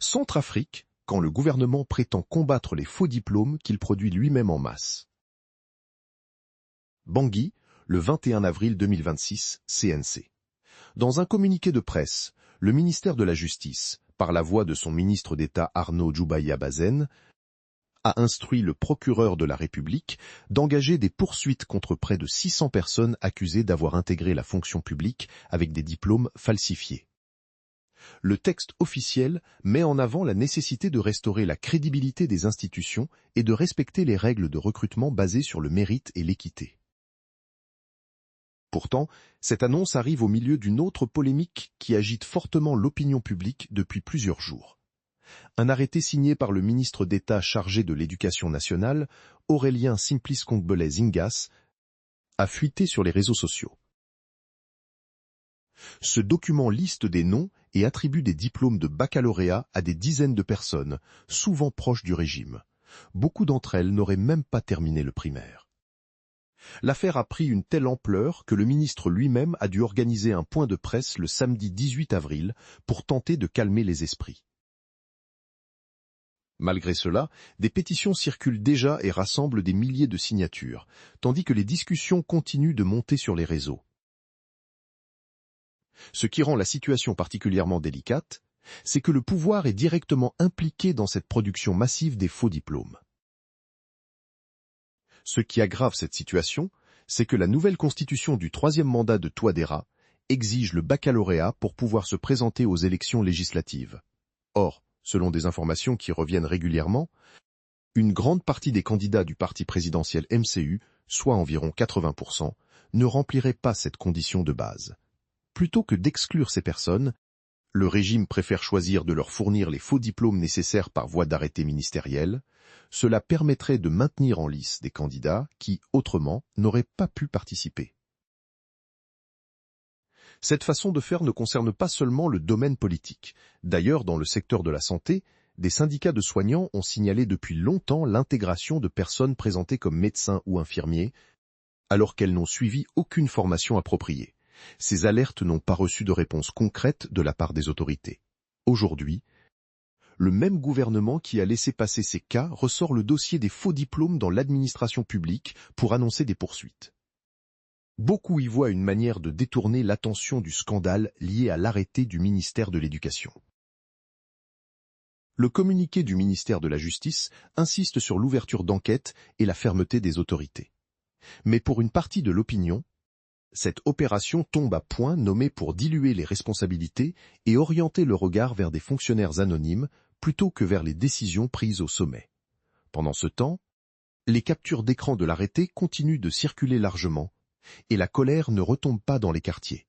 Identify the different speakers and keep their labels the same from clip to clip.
Speaker 1: Centrafrique, quand le gouvernement prétend combattre les faux diplômes qu'il produit lui-même en masse. Bangui, le 21 avril 2026, CNC. Dans un communiqué de presse, le ministère de la Justice, par la voix de son ministre d'État Arnaud Djoubaya-Bazen, a instruit le procureur de la République d'engager des poursuites contre près de 600 personnes accusées d'avoir intégré la fonction publique avec des diplômes falsifiés. Le texte officiel met en avant la nécessité de restaurer la crédibilité des institutions et de respecter les règles de recrutement basées sur le mérite et l'équité. Pourtant, cette annonce arrive au milieu d'une autre polémique qui agite fortement l'opinion publique depuis plusieurs jours. Un arrêté signé par le ministre d'État chargé de l'Éducation nationale, Aurélien Simplice Kongbele Zingas, a fuité sur les réseaux sociaux. Ce document liste des noms et attribue des diplômes de baccalauréat à des dizaines de personnes, souvent proches du régime. Beaucoup d'entre elles n'auraient même pas terminé le primaire. L'affaire a pris une telle ampleur que le ministre lui-même a dû organiser un point de presse le samedi 18 avril pour tenter de calmer les esprits. Malgré cela, des pétitions circulent déjà et rassemblent des milliers de signatures, tandis que les discussions continuent de monter sur les réseaux. Ce qui rend la situation particulièrement délicate, c'est que le pouvoir est directement impliqué dans cette production massive des faux diplômes. Ce qui aggrave cette situation, c'est que la nouvelle constitution du troisième mandat de Touadéra exige le baccalauréat pour pouvoir se présenter aux élections législatives. Or, selon des informations qui reviennent régulièrement, une grande partie des candidats du parti présidentiel MCU, soit environ 80%, ne rempliraient pas cette condition de base. Plutôt que d'exclure ces personnes, le régime préfère choisir de leur fournir les faux diplômes nécessaires par voie d'arrêté ministériel. Cela permettrait de maintenir en lice des candidats qui, autrement, n'auraient pas pu participer. Cette façon de faire ne concerne pas seulement le domaine politique. D'ailleurs, dans le secteur de la santé, des syndicats de soignants ont signalé depuis longtemps l'intégration de personnes présentées comme médecins ou infirmiers, alors qu'elles n'ont suivi aucune formation appropriée. Ces alertes n'ont pas reçu de réponse concrète de la part des autorités. Aujourd'hui, le même gouvernement qui a laissé passer ces cas ressort le dossier des faux diplômes dans l'administration publique pour annoncer des poursuites. Beaucoup y voient une manière de détourner l'attention du scandale lié à l'arrêté du ministère de l'Éducation. Le communiqué du ministère de la Justice insiste sur l'ouverture d'enquêtes et la fermeté des autorités. Mais pour une partie de l'opinion, cette opération tombe à point nommée pour diluer les responsabilités et orienter le regard vers des fonctionnaires anonymes plutôt que vers les décisions prises au sommet. Pendant ce temps, les captures d'écran de l'arrêté continuent de circuler largement et la colère ne retombe pas dans les quartiers.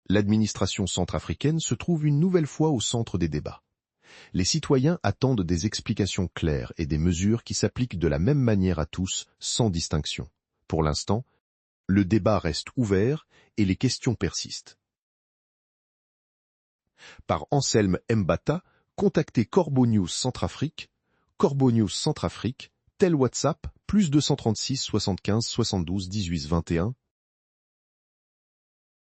Speaker 1: L'administration centrafricaine se trouve une nouvelle fois au centre des débats. Les citoyens attendent des explications claires et des mesures qui s'appliquent de la même manière à tous, sans distinction. Pour l'instant, le débat reste ouvert et les questions persistent. Par Anselme Mbata, contactez Corbeau News Centrafrique, Corbeau News Centrafrique, tel WhatsApp, +236 75 72 18 21,